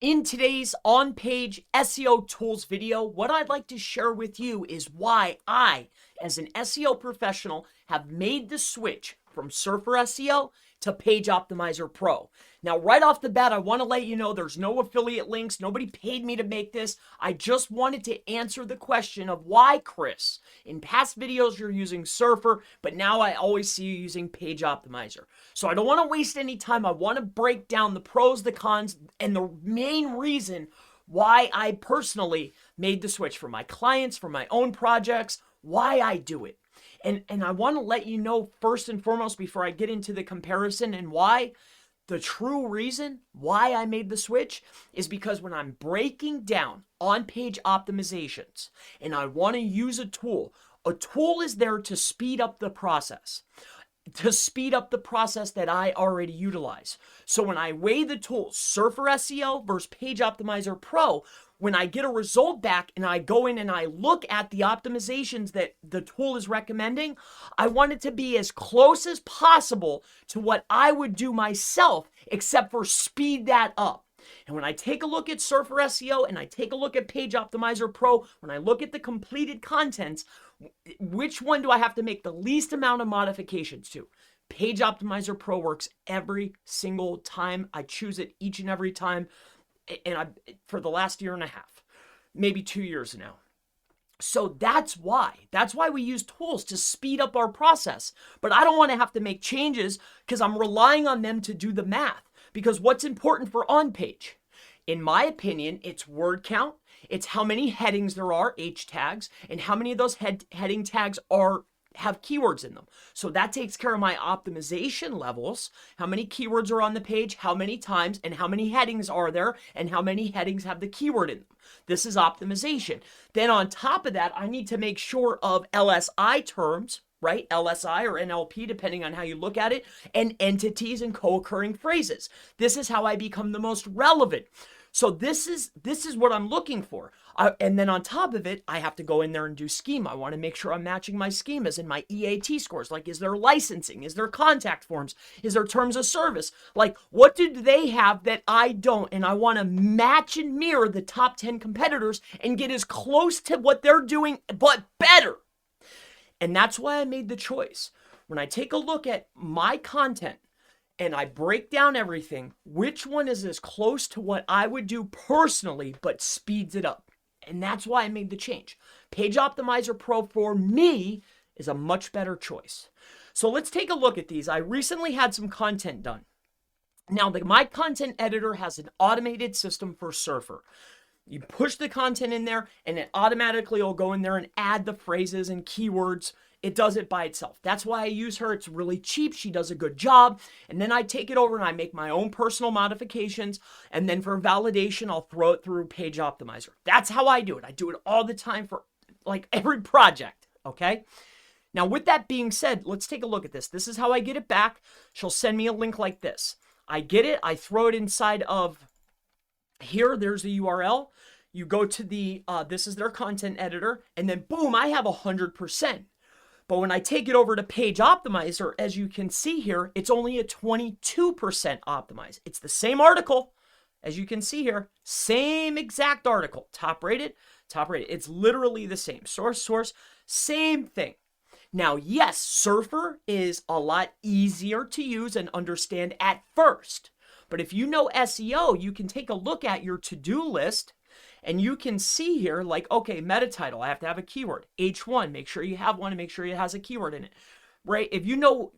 In today's on-page SEO tools video, what I'd like to share with you is why I, as an SEO professional, have made the switch from Surfer SEO to Page Optimizer Pro. Now, right off the bat, I want to let you know there's no affiliate links. Nobody paid me to make this. I just wanted to answer the question of why, Chris, in past videos you're using Surfer, but now I always see you using Page Optimizer. So I don't want to waste any time. I want to break down the pros, the cons, and the main reason why I personally made the switch for my clients, for my own projects, why I do it. And I want to let you know first and foremost before I get into the comparison and why, the true reason why I made the switch is because when I'm breaking down on-page optimizations and I want to use a tool is there to speed up the process. That I already utilize. So when I weigh the tools, Surfer SEO versus Page Optimizer Pro, when I get a result back and I go in and I look at the optimizations that the tool is recommending, I want it to be as close as possible to what I would do myself, except for speed that up. And when I take a look at Surfer SEO and I take a look at Page Optimizer Pro, when I look at the completed contents, which one do I have to make the least amount of modifications to? Page Optimizer Pro works every single time. I choose it each and every time. And for the last year and a half, maybe 2 years now. So that's why we use tools to speed up our process. But I don't want to have to make changes because I'm relying on them to do the math. Because what's important for on-page? In my opinion, it's word count, it's how many headings there are, H tags, and how many of those heading tags have keywords in them. So that takes care of my optimization levels, how many keywords are on the page, how many times, and how many headings are there, and how many headings have the keyword in them. This is optimization. Then on top of that, I need to make sure of LSI terms, right? LSI or NLP, depending on how you look at it, and entities and co-occurring phrases. This is how I become the most relevant. So this is what I'm looking for. And then on top of it, I have to go in there and do schema. I want to make sure I'm matching my schemas and my EAT scores. Like, is there licensing? Is there contact forms? Is there terms of service? Like, what do they have that I don't? And I want to match and mirror the top 10 competitors and get as close to what they're doing, but better. And that's why I made the choice. When I take a look at my content, and I break down everything, which one is as close to what I would do personally, but speeds it up? And that's why I made the change. Page Optimizer Pro for me is a much better choice. So let's take a look at these. I recently had some content done. Now, my content editor has an automated system for Surfer. You push the content in there, and it automatically will go in there and add the phrases and keywords. It does it by itself. That's why I use her. It's really cheap. She does a good job. And then I take it over and I make my own personal modifications. And then for validation, I'll throw it through Page Optimizer. That's how I do it. I do it all the time for like every project. Okay. Now, with that being said, let's take a look at this. This is how I get it back. She'll send me a link like this. I get it. I throw it inside of here. There's the URL. You go to the, this is their content editor. And then boom, I have 100%. But when I take it over to Page Optimizer, as you can see here, it's only a 22% optimized. It's the same article, as you can see here, same exact article, top rated. It's literally the same. Source, same thing. Now, yes, Surfer is a lot easier to use and understand at first. But if you know SEO, you can take a look at your to-do list and you can see here, like, okay, meta title, I have to have a keyword. H1, make sure you have one and make sure it has a keyword in it, right? If you know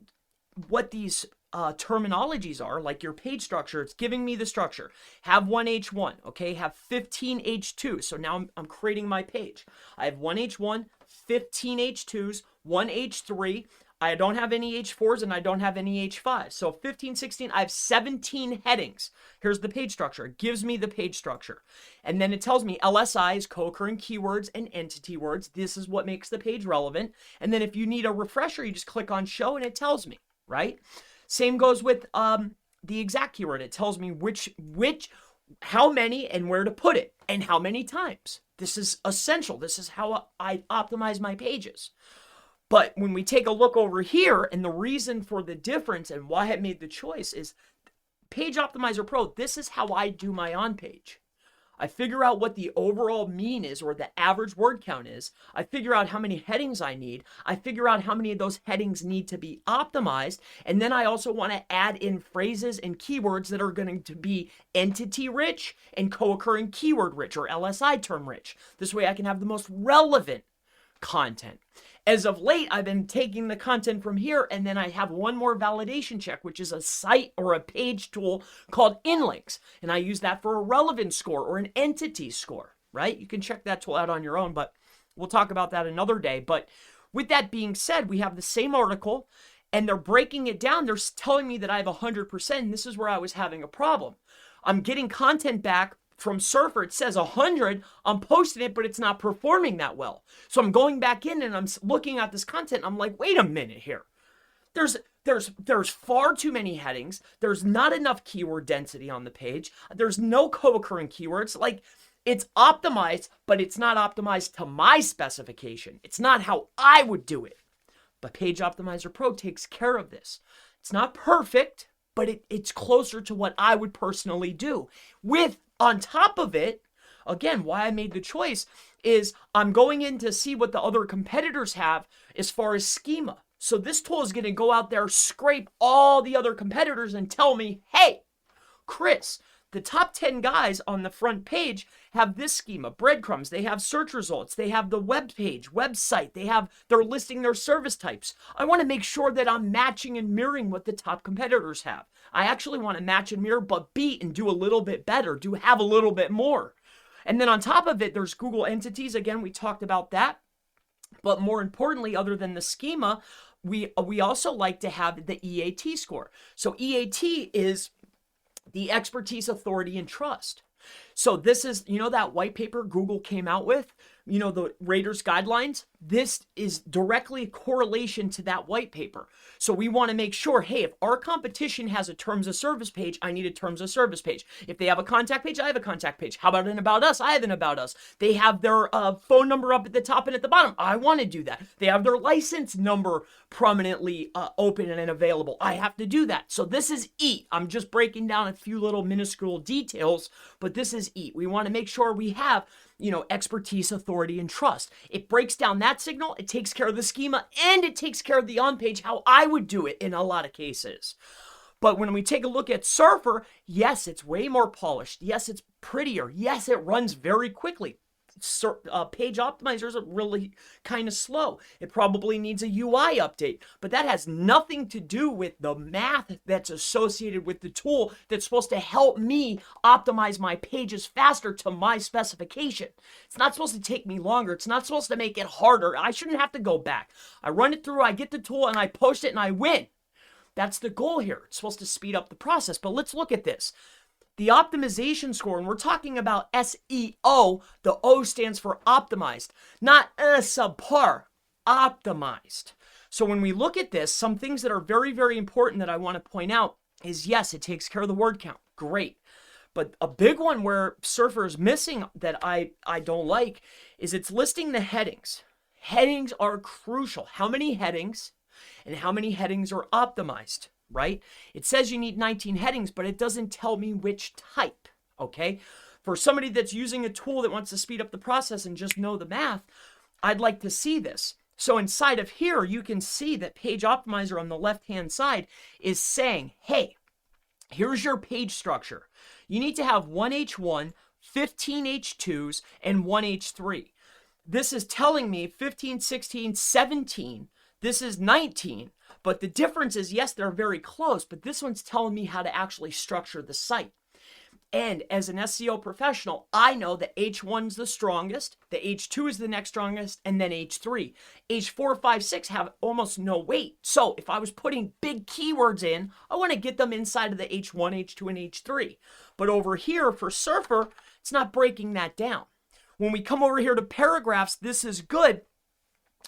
what these terminologies are, like your page structure, it's giving me the structure. Have one H1, okay? Have 15 H2. So now I'm creating my page. I have one H1, 15 H2s, one H3. I don't have any H4s and I don't have any H5s. So 15, 16, I have 17 headings. Here's the page structure. It gives me the page structure. And then it tells me LSI is co-occurring keywords and entity words. This is what makes the page relevant. And then if you need a refresher, you just click on show and it tells me, right? Same goes with the exact keyword. It tells me how many and where to put it and how many times. This is essential. This is how I optimize my pages. But when we take a look over here, and the reason for the difference and why I made the choice is Page Optimizer Pro, this is how I do my on-page. I figure out what the overall mean is, or the average word count is. I figure out how many headings I need. I figure out how many of those headings need to be optimized. And then I also want to add in phrases and keywords that are going to be entity rich and co-occurring keyword rich, or LSI term rich. This way I can have the most relevant content. As of late, I've been taking the content from here, and then I have one more validation check, which is a site or a page tool called Inlinks. And I use that for a relevance score or an entity score, right? You can check that tool out on your own, but we'll talk about that another day. But with that being said, we have the same article, and they're breaking it down. They're telling me that I have 100%, and this is where I was having a problem. I'm getting content back from Surfer. It says 100, I'm posting it, but it's not performing that well. So I'm going back in and I'm looking at this content. I'm like, wait a minute here. There's far too many headings. There's not enough keyword density on the page. There's no co-occurring keywords. Like, it's optimized, but it's not optimized to my specification. It's not how I would do it. But Page Optimizer Pro takes care of this. It's not perfect, but it's closer to what I would personally do. With, on top of it, again, why I made the choice is I'm going in to see what the other competitors have as far as schema. So this tool is going to go out there, scrape all the other competitors and tell me, hey, Chris, the top 10 guys on the front page have this schema, breadcrumbs. They have search results. They have the web page, website. They're listing their service types. I want to make sure that I'm matching and mirroring what the top competitors have. I actually want to match and mirror, but beat and do a little bit better, have a little bit more. And then on top of it, there's Google entities. Again, we talked about that. But more importantly, other than the schema, we also like to have the EAT score. So EAT is the expertise, authority, and trust. So this is, that white paper Google came out with, the Rater's guidelines. This is directly a correlation to that white paper. So we want to make sure, hey, if our competition has a terms of service page, I need a terms of service page. If they have a contact page, I have a contact page. How about an about us? I have an about us. They have their phone number up at the top and at the bottom. I want to do that. They have their license number prominently open and available. I have to do that. So this is EAT. I'm just breaking down a few little minuscule details, but this is EAT. We want to make sure we have expertise, authority, and trust. It breaks down that signal, it takes care of the schema, and it takes care of the on-page how I would do it in a lot of cases. But when we take a look at Surfer, yes, it's way more polished. Yes, it's prettier. Yes, it runs very quickly. Page Optimizers are really kind of slow. It probably needs a UI update, but that has nothing to do with the math that's associated with the tool that's supposed to help me optimize my pages faster to my specification. It's not supposed to take me longer. It's not supposed to make it harder. I shouldn't have to go back. I run it through, I get the tool, and I post it, and I win. That's the goal here. It's supposed to speed up the process, but let's look at this. The optimization score, and we're talking about SEO, the O stands for optimized, not subpar, optimized. So when we look at this, some things that are very, very important that I want to point out is, yes, it takes care of the word count. Great. But a big one where Surfer is missing that I don't like is it's listing the headings. Headings are crucial. How many headings and how many headings are optimized? Right? It says you need 19 headings, but it doesn't tell me which type, okay? For somebody that's using a tool that wants to speed up the process and just know the math, I'd like to see this. So inside of here, you can see that Page Optimizer on the left-hand side is saying, hey, here's your page structure. You need to have one H1, 15 H2s, and one H3. This is telling me 15, 16, 17. This is 19. But the difference is, yes, they're very close, but this one's telling me how to actually structure the site. And as an SEO professional, I know that H1's the strongest, the H2 is the next strongest, and then H3. H4, 5, 6 have almost no weight. So if I was putting big keywords in, I want to get them inside of the H1, H2, and H3. But over here for Surfer, it's not breaking that down. When we come over here to paragraphs, this is good.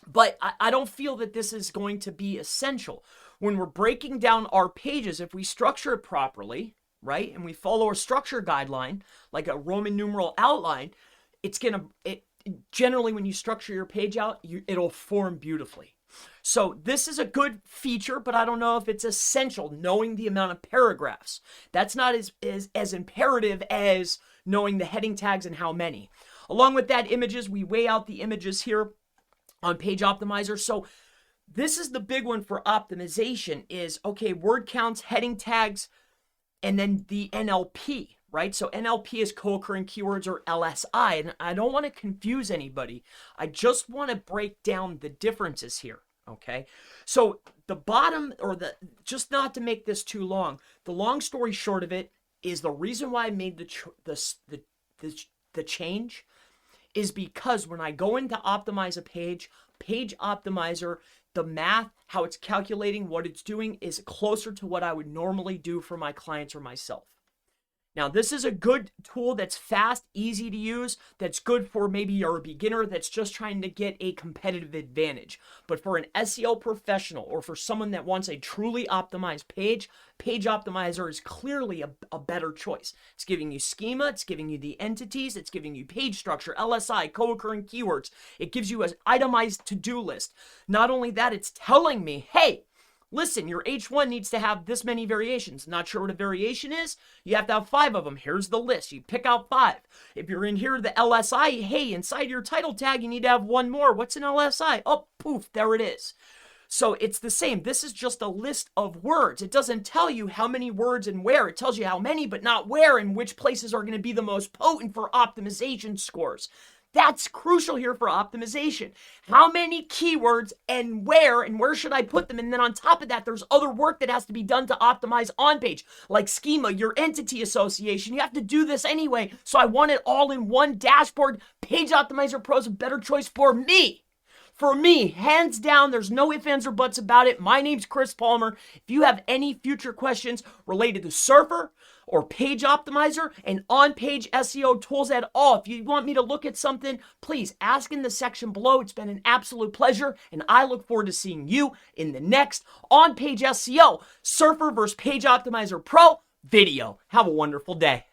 But I don't feel that this is going to be essential. When we're breaking down our pages, if we structure it properly, right, and we follow a structure guideline, like a Roman numeral outline, generally when you structure your page out, it'll form beautifully. So this is a good feature, but I don't know if it's essential, knowing the amount of paragraphs. That's not as imperative as knowing the heading tags and how many. Along with that, images, we weigh out the images here on Page Optimizer. So this is the big one for optimization is, okay, word counts, heading tags, and then the NLP, right? So NLP is co-occurring keywords, or LSI, and I don't want to confuse anybody. I just want to break down the differences here, okay? So the bottom, or just not to make this too long, the long story short of it is the reason why I made the change is because when I go in to optimize a page, Page Optimizer, the math, how it's calculating, what it's doing is closer to what I would normally do for my clients or myself. Now, this is a good tool that's fast, easy to use, that's good for maybe you're a beginner that's just trying to get a competitive advantage. But for an SEO professional or for someone that wants a truly optimized page, Page Optimizer is clearly a better choice. It's giving you schema, it's giving you the entities, it's giving you page structure, LSI, co-occurring keywords. It gives you an itemized to-do list. Not only that, it's telling me, hey, listen, your H1 needs to have this many variations. Not sure what a variation is? You have to have 5 of them. Here's the list. You pick out 5. If you're in here, the LSI, hey, inside your title tag, you need to have 1 more. What's an LSI? Oh, poof, there it is. So it's the same. This is just a list of words. It doesn't tell you how many words and where. It tells you how many, but not where, and which places are going to be the most potent for optimization scores. That's crucial here for optimization. How many keywords and where should I put them? And then on top of that, there's other work that has to be done to optimize on page, like schema, your entity association. You have to do this anyway. So I want it all in one dashboard. Page Optimizer Pro is a better choice for me. For me, hands down, there's no ifs, ands, or buts about it. My name's Chris Palmer. If you have any future questions related to Surfer or Page Optimizer and on-page SEO tools at all, if you want me to look at something, please ask in the section below. It's been an absolute pleasure, and I look forward to seeing you in the next on-page SEO Surfer versus Page Optimizer Pro video. Have a wonderful day.